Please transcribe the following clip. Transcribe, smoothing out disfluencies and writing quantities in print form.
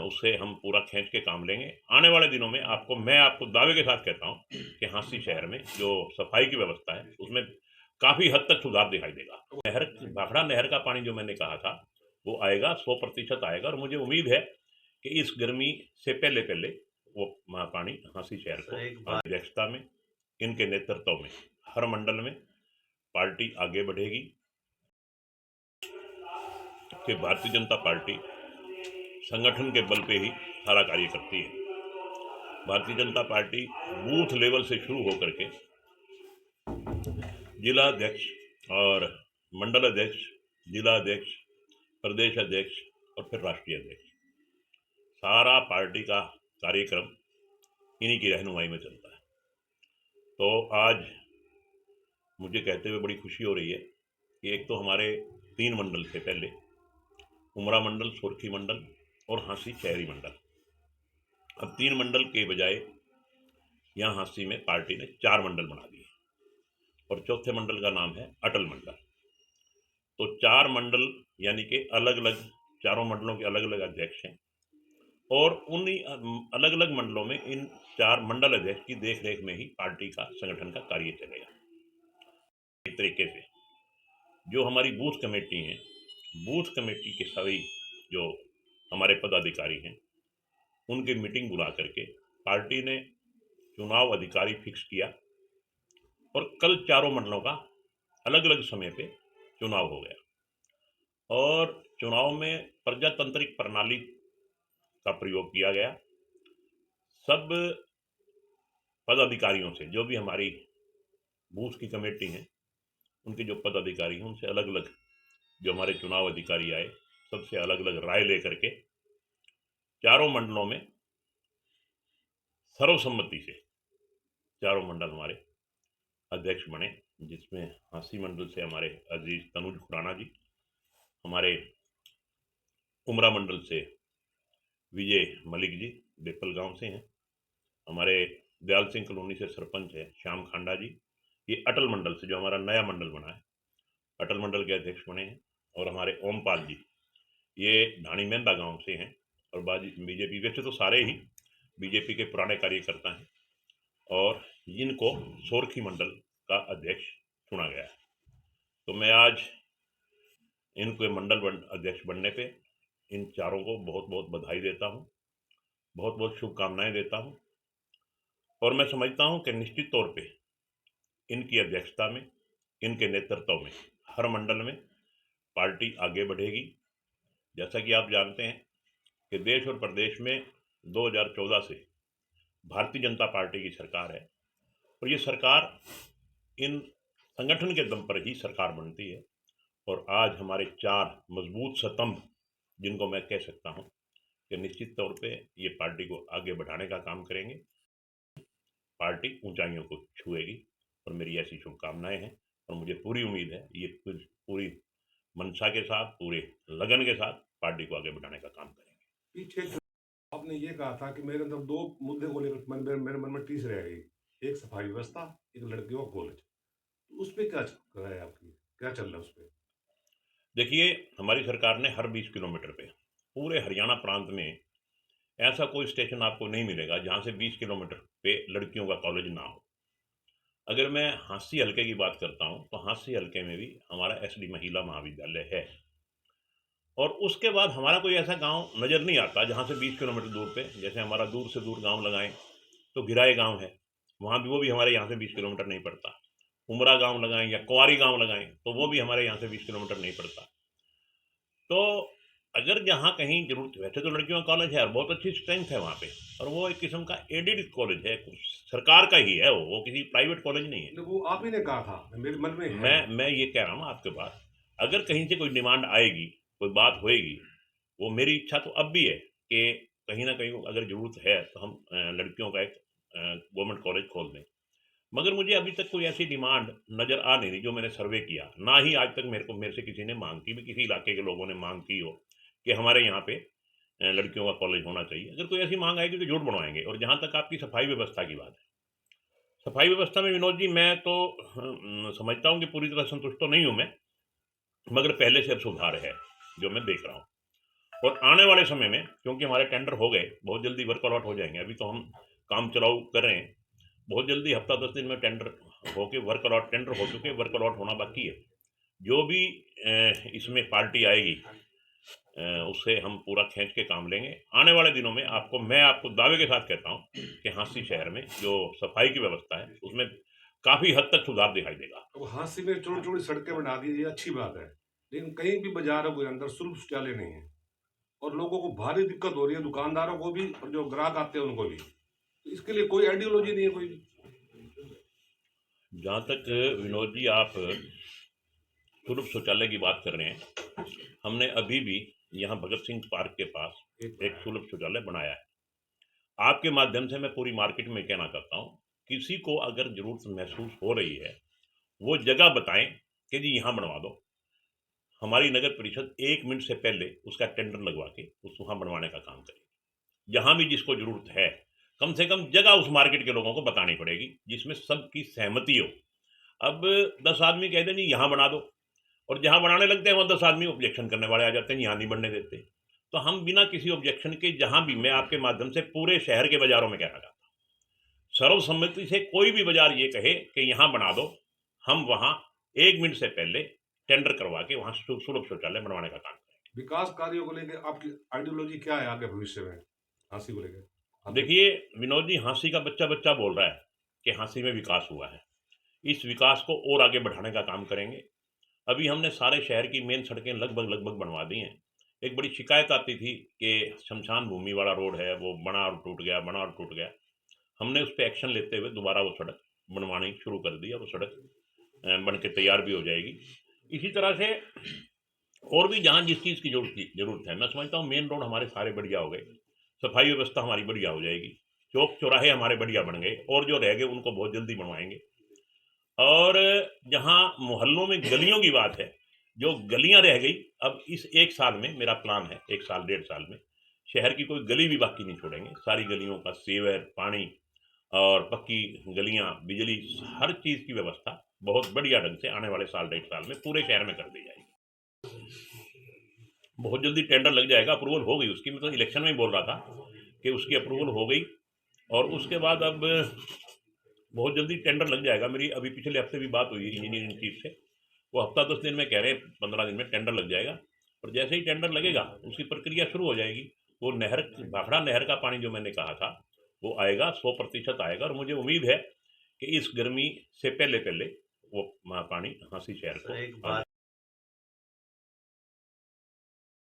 उससे हम पूरा खींच के काम लेंगे। आने वाले दिनों में मैं आपको दावे के साथ कहता हूँ कि हाँसी शहर में जो सफाई की व्यवस्था है उसमें काफ़ी हद तक सुधार दिखाई देगा। भाखड़ा नहर का पानी जो मैंने कहा था वो आएगा, 100% आएगा, और मुझे उम्मीद है कि इस गर्मी से पहले वो पानी हाँसी शहर को अध्यक्षता में, इनके नेतृत्व में हर मंडल में पार्टी आगे बढ़ेगी। कि भारतीय जनता पार्टी संगठन के बल पे ही सारा कार्य करती है। Bharatiya Janata party booth level से शुरू होकर के जिला अध्यक्ष और मंडल अध्यक्ष, जिला अध्यक्ष, प्रदेश अध्यक्ष और फिर राष्ट्रीय अध्यक्ष, सारा पार्टी का कार्यक्रम इन्हीं की रहनुमाई में चलता है। तो आज मुझे कहते हुए बड़ी खुशी हो रही है कि एक तो हमारे 3 मंडल से पहले उमरा मंडल, सोरखी मंडल और हाँसी शहरी मंडल, अब 3 मंडल के बजाय यहाँ हाँसी में पार्टी ने 4 मंडल बना दिए और चौथे मंडल का नाम है अटल मंडल। तो 4 मंडल यानी कि अलग अलग, चारों मंडलों के अलग अलग अध्यक्ष हैं और उन्हीं अलग अलग मंडलों में इन 4 मंडल अध्यक्ष की देख रेख में ही पार्टी का संगठन का कार्य चलेगा। एक तरीके से जो हमारी बूथ कमेटी है, बूथ कमेटी के सभी जो हमारे पदाधिकारी हैं उनकी मीटिंग बुला करके पार्टी ने चुनाव अधिकारी फिक्स किया और कल चारों मंडलों का अलग अलग समय पे चुनाव हो गया और चुनाव में प्रजातांत्रिक प्रणाली का प्रयोग किया गया। सब पदाधिकारियों से, जो भी हमारी बूथ की कमेटी है उनके जो पदाधिकारी हैं उनसे अलग अलग, जो हमारे चुनाव अधिकारी आए सबसे अलग अलग राय लेकर के चारों मंडलों में सर्वसम्मति से चारों मंडल हमारे अध्यक्ष बने, जिसमें हाँसी मंडल से हमारे अजीज तनुज खुराना जी, हमारे उमरा मंडल से विजय मलिक जी बेपल गांव से हैं, हमारे दयाल सिंह कॉलोनी से सरपंच है श्याम खांडा जी, ये अटल मंडल से जो हमारा नया मंडल बना है अटल मंडल के अध्यक्ष बने हैं, और हमारे ओमपाल जी ये ढाणी मेंदा गांव से हैं और बीजेपी, वैसे तो सारे ही बीजेपी के पुराने कार्यकर्ता हैं और इनको सोरखी मंडल का अध्यक्ष चुना गया है। तो मैं आज इनके मंडल अध्यक्ष बनने पे इन चारों को बहुत बहुत बधाई देता हूँ, बहुत बहुत शुभकामनाएं देता हूँ और मैं समझता हूँ कि निश्चित तौर पे इनकी अध्यक्षता में, इनके नेतृत्व में हर मंडल में पार्टी आगे बढ़ेगी। जैसा कि आप जानते हैं कि देश और प्रदेश में 2014 से भारतीय जनता पार्टी की सरकार है और ये सरकार इन संगठन के दम पर ही सरकार बनती है और आज हमारे 4 मजबूत स्तंभ, जिनको मैं कह सकता हूं कि निश्चित तौर पे ये पार्टी को आगे बढ़ाने का काम करेंगे, पार्टी ऊंचाइयों को छुएगी और मेरी ऐसी शुभकामनाएं हैं और मुझे पूरी उम्मीद है ये पूरी मंशा के साथ, पूरे लगन के साथ पार्टी को आगे बढ़ाने का काम करेंगे। पीछे आपने ये कहा था कि मेरे अंदर 2 मुद्दे को लेकर मेरे मन में टीस रह गई, एक सफाई व्यवस्था, एक लड़कियों का कॉलेज। तो उस पे क्या चल रहा है आपकी? क्या चल रहा है उस पे? देखिए, हमारी सरकार ने हर 20 किलोमीटर पे पूरे हरियाणा प्रांत में ऐसा कोई स्टेशन आपको नहीं मिलेगा जहां से 20 किलोमीटर पे लड़कियों का कॉलेज ना हो। अगर मैं हाँसी हल्के की बात करता हूं तो हाँसी हल्के में भी हमारा एसडी महिला महाविद्यालय है और उसके बाद हमारा कोई ऐसा गांव नज़र नहीं आता जहां से 20 किलोमीटर दूर पे, जैसे हमारा दूर से दूर गांव लगाएं तो गिराए गांव है, वहां भी वो भी हमारे यहाँ से 20 किलोमीटर नहीं पड़ता। उमरा गांव लगाएं या कुंवारी गांव लगाएं तो वो भी हमारे यहाँ से 20 किलोमीटर नहीं पड़ता। तो अगर जहाँ कहीं जरूरत, वैसे तो लड़कियों का कॉलेज है और बहुत अच्छी स्ट्रेंथ है वहाँ पे, और वो एक किस्म का एडेड कॉलेज है, सरकार का ही है, वो किसी प्राइवेट कॉलेज नहीं है। वो आप ही ने कहा था, मेरे मन में है। मैं ये कह रहा हूँ आपके पास, अगर कहीं से कोई डिमांड आएगी, कोई बात होएगी, वो मेरी इच्छा तो अब भी है कि कहीं ना कहीं अगर जरूरत है तो हम लड़कियों का एक गवर्नमेंट कॉलेज खोल दें, मगर मुझे अभी तक कोई ऐसी डिमांड नज़र आ नहीं रही जो मैंने सर्वे किया, ना ही आज तक मेरे से किसी ने मांग की भी, किसी इलाके के लोगों ने मांग की हो कि हमारे यहाँ पे लड़कियों का कॉलेज होना चाहिए। अगर कोई ऐसी मांग आएगी तो जरूर बनवाएंगे। और जहाँ तक आपकी सफाई व्यवस्था की बात है, सफाई व्यवस्था में विनोद जी मैं तो समझता हूँ कि पूरी तरह संतुष्ट तो नहीं हूँ मैं, मगर पहले से अब सुधार है जो मैं देख रहा हूँ। और आने वाले समय में क्योंकि हमारे टेंडर हो गए, बहुत जल्दी वर्क अलॉट हो जाएंगे। अभी तो हम काम चलाऊ कर रहे हैं, बहुत जल्दी हफ्ता 10 दिन में टेंडर होके वर्क अलॉट, टेंडर हो चुके, वर्क अलॉट होना बाकी है। जो भी इसमें पार्टी आएगी उससे हम पूरा खींच के काम लेंगे। आने वाले दिनों में मैं आपको दावे के साथ कहता हूँ कि हांसी शहर में जो सफाई की व्यवस्था है उसमें काफ़ी हद तक सुधार दिखाई देगा। अब हांसी में छोटी-छोटी सड़कें बना दी, ये अच्छी बात है। लेकिन कहीं भी बाज़ारों के अंदर सुलभ शौचालय नहीं है और लोगों को भारी दिक्कत हो रही है, दुकानदारों को भी और जो ग्राहक आते हैं उनको भी। तो इसके लिए कोई आइडियोलॉजी नहीं है कोई भी। जहाँ तक विनोद जी आप सुलभ शौचालय की बात कर रहे हैं, हमने अभी भी यहाँ भगत सिंह पार्क के पास एक सुलभ शौचालय बनाया है। आपके माध्यम से मैं पूरी मार्केट में कहना चाहता हूँ, किसी को अगर ज़रूरत महसूस हो रही है, वो जगह बताएं कि जी यहाँ बनवा दो। हमारी नगर परिषद 1 मिनट से पहले उसका टेंडर लगवा के उस वहाँ बनवाने का काम करेगी। जहाँ भी जिसको ज़रूरत है, कम से कम जगह उस मार्केट के लोगों को बतानी पड़ेगी, जिसमें सबकी सहमति हो। अब 10 आदमी कह दें जी यहाँ बना दो, और जहाँ बनाने लगते हैं वहाँ 10 आदमी ऑब्जेक्शन करने वाले आ जाते हैं, यहाँ नहीं बनने देते। तो हम बिना किसी ऑब्जेक्शन के जहाँ भी, मैं आपके माध्यम से पूरे शहर के बाज़ारों में कहना चाहता हूँ, सर्वसम्मति से कोई भी बाज़ार ये कहे कि यहाँ बना दो, हम वहाँ 1 मिनट से पहले टेंडर करवा के वहाँ सुलभ शौचालय बनवाने का काम करेंगे। विकास कार्यों को लेके आपकी आइडियोलॉजी क्या है आगे भविष्य में? हांसी को लेके? आगे देखिए विनोद जी, हाँसी का बच्चा बोल रहा है कि हाँसी में विकास हुआ है। इस विकास को और आगे बढ़ाने का काम करेंगे। अभी हमने सारे शहर की मेन सड़कें लगभग बनवा दी हैं। एक बड़ी शिकायत आती थी कि शमशान भूमि वाला रोड है, वो बना और टूट गया। हमने उस पे एक्शन लेते हुए दोबारा वो सड़क बनवानी शुरू कर दी है। वो सड़क बन के तैयार भी हो जाएगी। इसी तरह से और भी जहाँ जिस चीज़ की ज़रूरत है, मैं समझता हूँ मेन रोड हमारे सारे बढ़िया हो गए, सफाई व्यवस्था हमारी बढ़िया हो जाएगी, चौक चौराहे हमारे बढ़िया बन गए, और जो रह गए उनको बहुत जल्दी बनवाएंगे। और जहाँ मोहल्लों में गलियों की बात है, जो गलियां रह गई, अब इस 1 साल में मेरा प्लान है, 1 साल 1.5 साल में शहर की कोई गली भी बाकी नहीं छोड़ेंगे। सारी गलियों का सीवर, पानी और पक्की गलियां, बिजली, हर चीज़ की व्यवस्था बहुत बढ़िया ढंग से आने वाले साल 1.5 साल में पूरे शहर में कर दी जाएगी। बहुत जल्दी टेंडर लग जाएगा, अप्रूवल हो गई उसकी। मैं तो इलेक्शन में ही बोल रहा था कि उसकी अप्रूवल हो गई, और उसके बाद अब बहुत जल्दी टेंडर लग जाएगा। मेरी अभी पिछले हफ्ते भी बात हुई इंजीनियरिंग चीफ से, वो हफ्ता 10 दिन में कह रहे हैं, 15 दिन में टेंडर लग जाएगा। और जैसे ही टेंडर लगेगा उसकी प्रक्रिया शुरू हो जाएगी। वो भाखड़ा नहर का पानी जो मैंने कहा था वो आएगा, 100% आएगा, और मुझे उम्मीद है कि इस गर्मी से पहले वो पानी हाँसी शहर को सर एक आ बात